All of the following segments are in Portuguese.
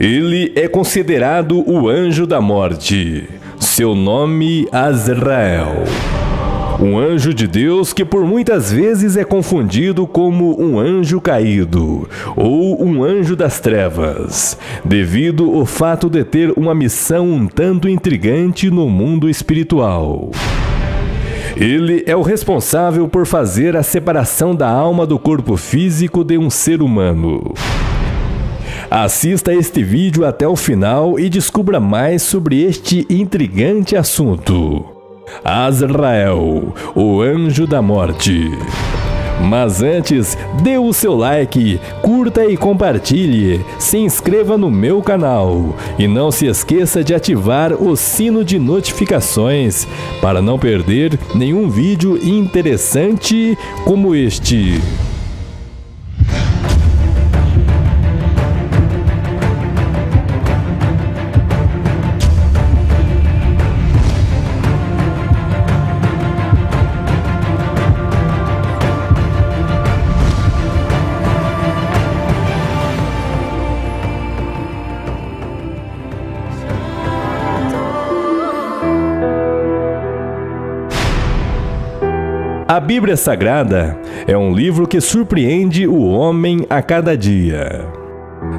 Ele é considerado o anjo da morte. Seu nome, Azrael. Um anjo de Deus que por muitas vezes é confundido como um anjo caído ou um anjo das trevas, devido ao fato de ter uma missão um tanto intrigante no mundo espiritual. Ele é o responsável por fazer a separação da alma do corpo físico de um ser humano. Assista este vídeo até o final e descubra mais sobre este intrigante assunto. Azrael, o anjo da morte. Mas antes, dê o seu like, curta e compartilhe, se inscreva no meu canal e não se esqueça de ativar o sino de notificações para não perder nenhum vídeo interessante como este. A Bíblia Sagrada é um livro que surpreende o homem a cada dia.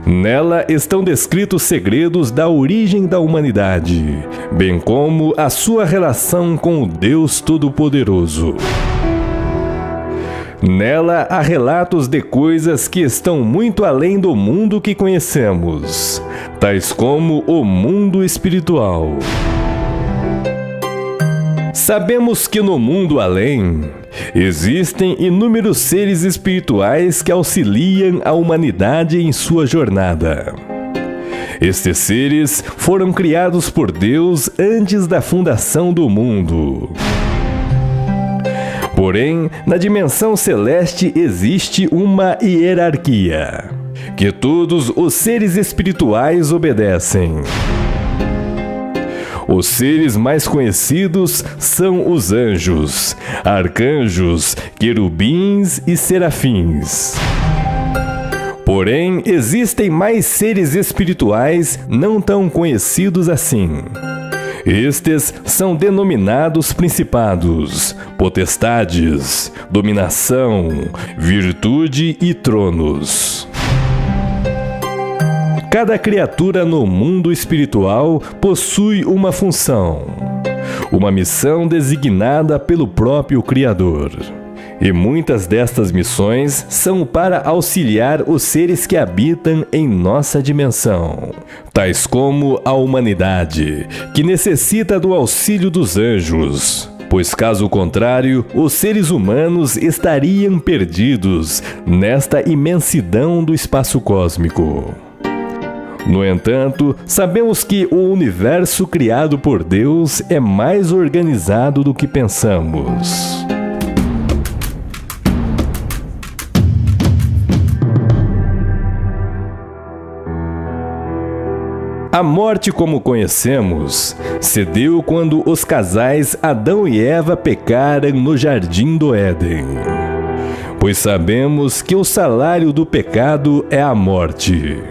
Nela estão descritos segredos da origem da humanidade, bem como a sua relação com o Deus Todo-Poderoso. Nela há relatos de coisas que estão muito além do mundo que conhecemos, tais como o mundo espiritual. Sabemos que no mundo além existem inúmeros seres espirituais que auxiliam a humanidade em sua jornada. Estes seres foram criados por Deus antes da fundação do mundo. Porém, na dimensão celeste existe uma hierarquia, que todos os seres espirituais obedecem. Os seres mais conhecidos são os anjos, arcanjos, querubins e serafins. Porém, existem mais seres espirituais não tão conhecidos assim. Estes são denominados principados, potestades, dominação, virtude e tronos. Cada criatura no mundo espiritual possui uma função, uma missão designada pelo próprio Criador. E muitas destas missões são para auxiliar os seres que habitam em nossa dimensão, tais como a humanidade, que necessita do auxílio dos anjos, pois caso contrário, os seres humanos estariam perdidos nesta imensidão do espaço cósmico. No entanto, sabemos que o universo criado por Deus é mais organizado do que pensamos. A morte, como conhecemos, se deu quando os casais Adão e Eva pecaram no Jardim do Éden. Pois sabemos que o salário do pecado é a morte.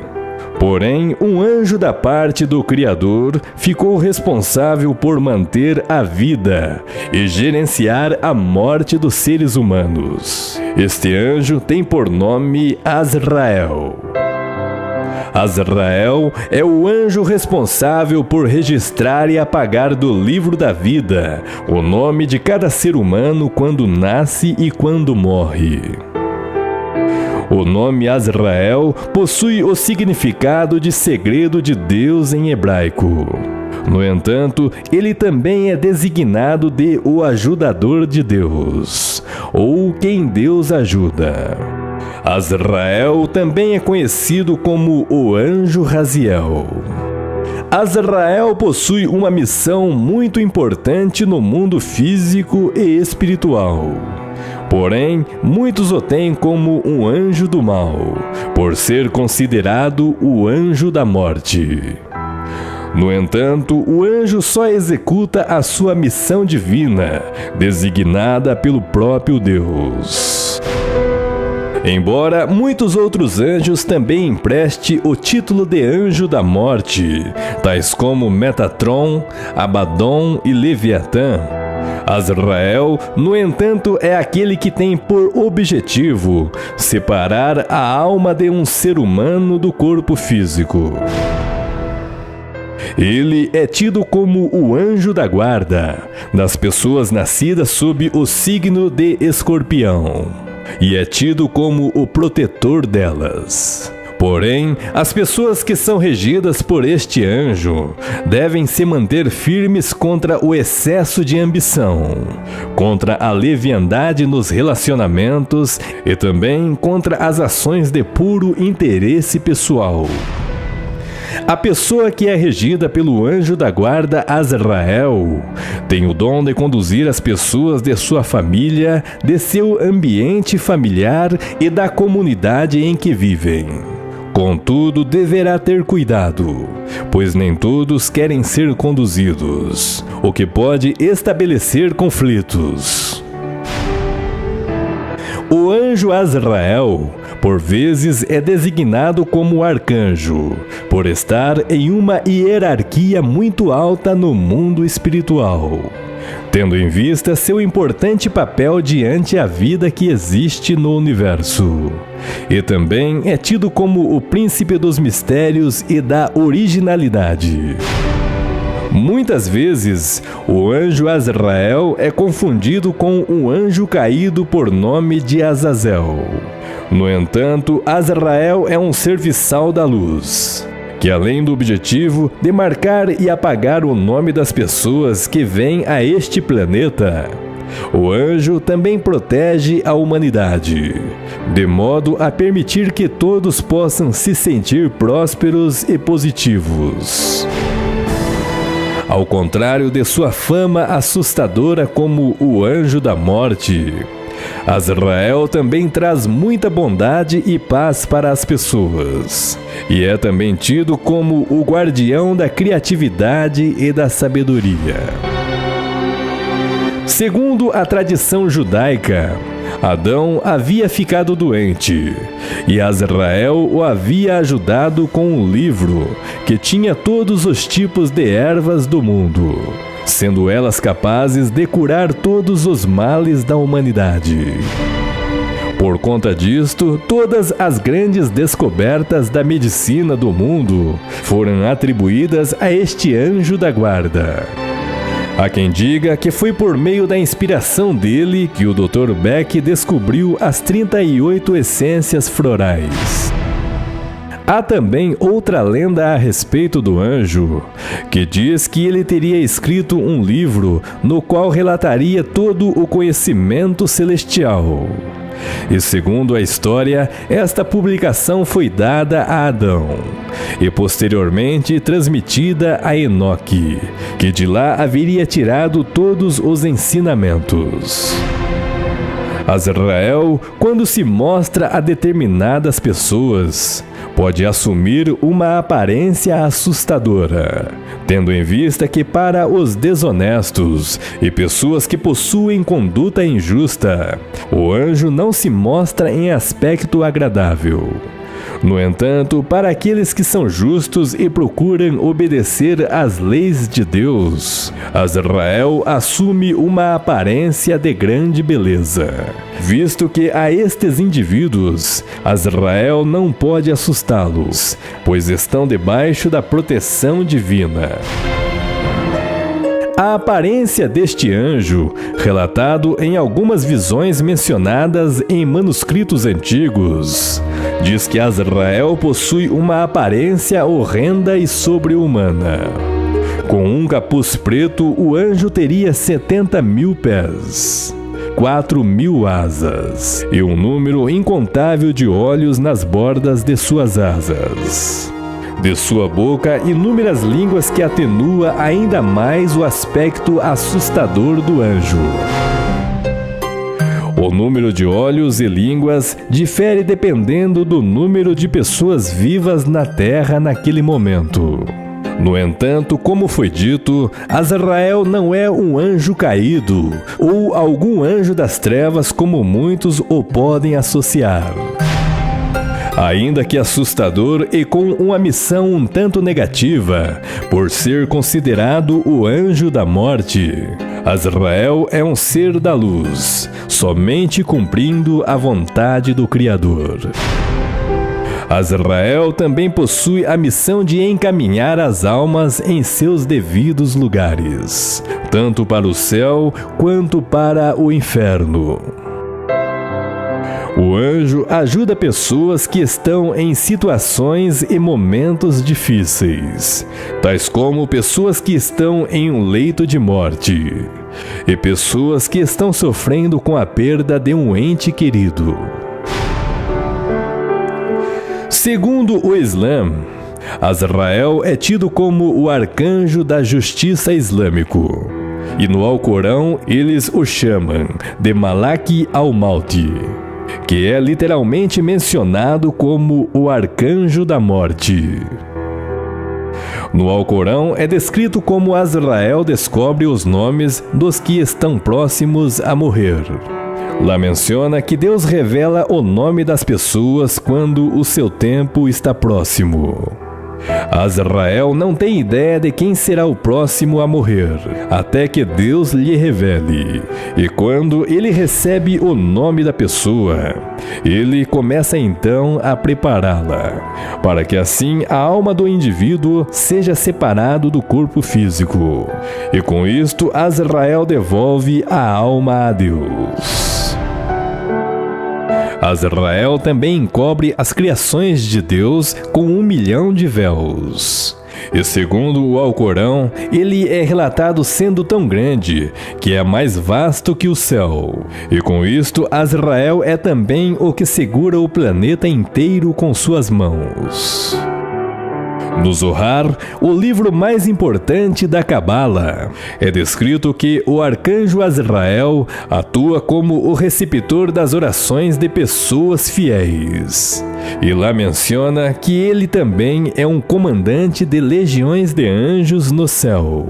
Porém, um anjo da parte do Criador ficou responsável por manter a vida e gerenciar a morte dos seres humanos. Este anjo tem por nome Azrael. Azrael é o anjo responsável por registrar e apagar do livro da vida o nome de cada ser humano quando nasce e quando morre. O nome Azrael possui o significado de segredo de Deus em hebraico. No entanto, ele também é designado de o ajudador de Deus, ou quem Deus ajuda. Azrael também é conhecido como o anjo Raziel. Azrael possui uma missão muito importante no mundo físico e espiritual. Porém, muitos o têm como um anjo do mal, por ser considerado o anjo da morte. No entanto, o anjo só executa a sua missão divina, designada pelo próprio Deus. Embora muitos outros anjos também empreste o título de anjo da morte, tais como Metatron, Abaddon e Leviatã, Azrael, no entanto, é aquele que tem por objetivo separar a alma de um ser humano do corpo físico. Ele é tido como o anjo da guarda das pessoas nascidas sob o signo de Escorpião, e é tido como o protetor delas. Porém, as pessoas que são regidas por este anjo devem se manter firmes contra o excesso de ambição, contra a leviandade nos relacionamentos e também contra as ações de puro interesse pessoal. A pessoa que é regida pelo anjo da guarda Azrael tem o dom de conduzir as pessoas de sua família, de seu ambiente familiar e da comunidade em que vivem. Contudo, deverá ter cuidado, pois nem todos querem ser conduzidos, o que pode estabelecer conflitos. O anjo Azrael, por vezes, é designado como arcanjo, por estar em uma hierarquia muito alta no mundo espiritual, tendo em vista seu importante papel diante a vida que existe no universo. E também é tido como o príncipe dos mistérios e da originalidade. Muitas vezes, o anjo Azrael é confundido com um anjo caído por nome de Azazel. No entanto, Azrael é um serviçal da luz, que além do objetivo de marcar e apagar o nome das pessoas que vêm a este planeta, o anjo também protege a humanidade, de modo a permitir que todos possam se sentir prósperos e positivos. Ao contrário de sua fama assustadora como o anjo da morte, Azrael também traz muita bondade e paz para as pessoas, e é também tido como o guardião da criatividade e da sabedoria. Segundo a tradição judaica, Adão havia ficado doente, e Azrael o havia ajudado com um livro que tinha todos os tipos de ervas do mundo, sendo elas capazes de curar todos os males da humanidade. Por conta disto, todas as grandes descobertas da medicina do mundo foram atribuídas a este anjo da guarda. Há quem diga que foi por meio da inspiração dele que o Dr. Beck descobriu as 38 essências florais. Há também outra lenda a respeito do anjo, que diz que ele teria escrito um livro no qual relataria todo o conhecimento celestial. E segundo a história, esta publicação foi dada a Adão e posteriormente transmitida a Enoque, que de lá haveria tirado todos os ensinamentos. Azrael, quando se mostra a determinadas pessoas, pode assumir uma aparência assustadora, tendo em vista que para os desonestos e pessoas que possuem conduta injusta, o anjo não se mostra em aspecto agradável. No entanto, para aqueles que são justos e procuram obedecer às leis de Deus, Azrael assume uma aparência de grande beleza, visto que a estes indivíduos, Azrael não pode assustá-los, pois estão debaixo da proteção divina. A aparência deste anjo, relatado em algumas visões mencionadas em manuscritos antigos, diz que Azrael possui uma aparência horrenda e sobre-humana. Com um capuz preto, o anjo teria 70.000 pés, 4.000 asas e um número incontável de olhos nas bordas de suas asas. De sua boca, inúmeras línguas que atenua ainda mais o aspecto assustador do anjo. O número de olhos e línguas difere dependendo do número de pessoas vivas na Terra naquele momento. No entanto, como foi dito, Azrael não é um anjo caído ou algum anjo das trevas como muitos o podem associar. Ainda que assustador e com uma missão um tanto negativa, por ser considerado o anjo da morte, Azrael é um ser da luz, somente cumprindo a vontade do Criador. Azrael também possui a missão de encaminhar as almas em seus devidos lugares, tanto para o céu quanto para o inferno. O anjo ajuda pessoas que estão em situações e momentos difíceis, tais como pessoas que estão em um leito de morte e pessoas que estão sofrendo com a perda de um ente querido. Segundo o Islã, Azrael é tido como o arcanjo da justiça islâmico, e no Alcorão eles o chamam de Malak al-Maut, que é literalmente mencionado como o arcanjo da morte. No Alcorão é descrito como Azrael descobre os nomes dos que estão próximos a morrer. Lá menciona que Deus revela o nome das pessoas quando o seu tempo está próximo. Azrael não tem ideia de quem será o próximo a morrer, até que Deus lhe revele. E quando ele recebe o nome da pessoa, ele começa então a prepará-la, para que assim a alma do indivíduo seja separado do corpo físico. E com isto, Azrael devolve a alma a Deus. Azrael também encobre as criações de Deus com 1 milhão de véus. E segundo o Alcorão, ele é relatado sendo tão grande que é mais vasto que o céu. E com isto, Azrael é também o que segura o planeta inteiro com suas mãos. No Zohar, o livro mais importante da Cabala, é descrito que o arcanjo Azrael atua como o receptor das orações de pessoas fiéis. E lá menciona que ele também é um comandante de legiões de anjos no céu.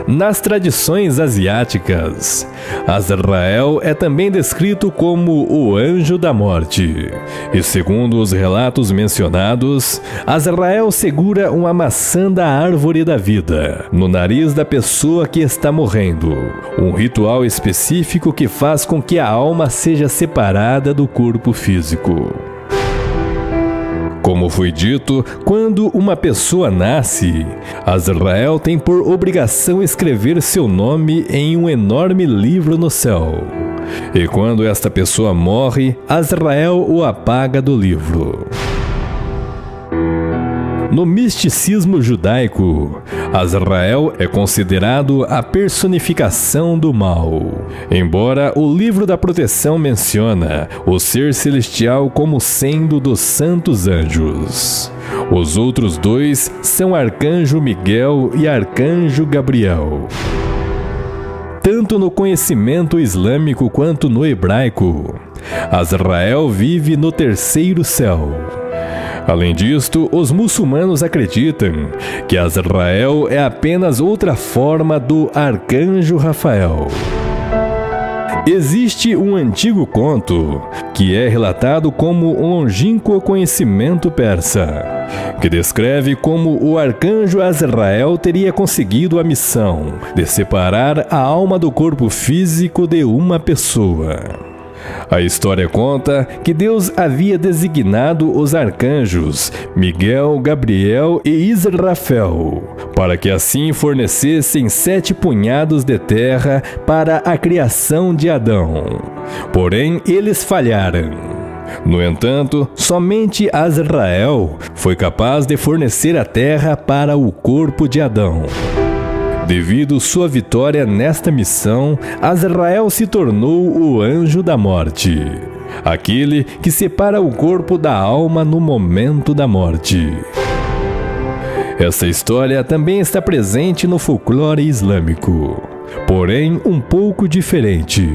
Nas tradições asiáticas, Azrael é também descrito como o anjo da morte. E segundo os relatos mencionados, Azrael segura uma maçã da árvore da vida no nariz da pessoa que está morrendo, um ritual específico que faz com que a alma seja separada do corpo físico. Como foi dito, quando uma pessoa nasce, Azrael tem por obrigação escrever seu nome em um enorme livro no céu. E quando esta pessoa morre, Azrael o apaga do livro. No misticismo judaico, Azrael é considerado a personificação do mal. Embora o livro da proteção menciona o ser celestial como sendo dos santos anjos. Os outros dois são Arcanjo Miguel e Arcanjo Gabriel. Tanto no conhecimento islâmico quanto no hebraico, Azrael vive no terceiro céu. Além disto, os muçulmanos acreditam que Azrael é apenas outra forma do Arcanjo Rafael. Existe um antigo conto que é relatado como um longínquo conhecimento persa, que descreve como o arcanjo Azrael teria conseguido a missão de separar a alma do corpo físico de uma pessoa. A história conta que Deus havia designado os arcanjos Miguel, Gabriel e Israfel, para que assim fornecessem 7 punhados de terra para a criação de Adão. Porém, eles falharam. No entanto, somente Azrael foi capaz de fornecer a terra para o corpo de Adão. Devido sua vitória nesta missão, Azrael se tornou o anjo da morte, aquele que separa o corpo da alma no momento da morte. Essa história também está presente no folclore islâmico, porém um pouco diferente.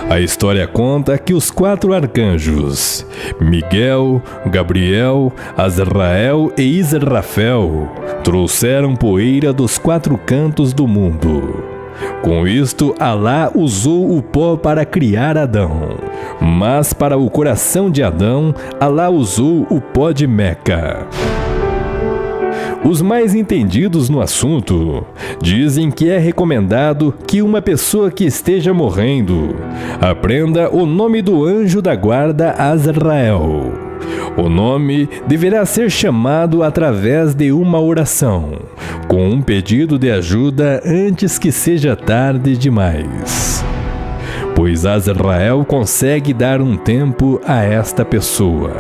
A história conta que os 4 arcanjos, Miguel, Gabriel, Azrael e Israfel, trouxeram poeira dos 4 cantos do mundo. Com isto, Alá usou o pó para criar Adão. Mas para o coração de Adão, Alá usou o pó de Meca. Os mais entendidos no assunto dizem que é recomendado que uma pessoa que esteja morrendo aprenda o nome do anjo da guarda Azrael. O nome deverá ser chamado através de uma oração, com um pedido de ajuda antes que seja tarde demais. Pois Azrael consegue dar um tempo a esta pessoa.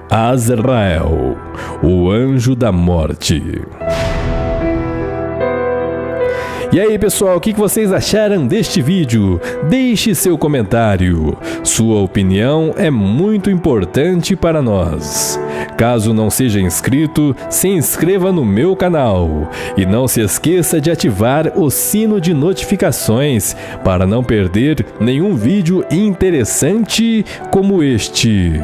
Azrael, o anjo da morte. E aí pessoal, o que vocês acharam deste vídeo? Deixe seu comentário. Sua opinião é muito importante para nós. Caso não seja inscrito, se inscreva no meu canal. E não se esqueça de ativar o sino de notificações para não perder nenhum vídeo interessante como este.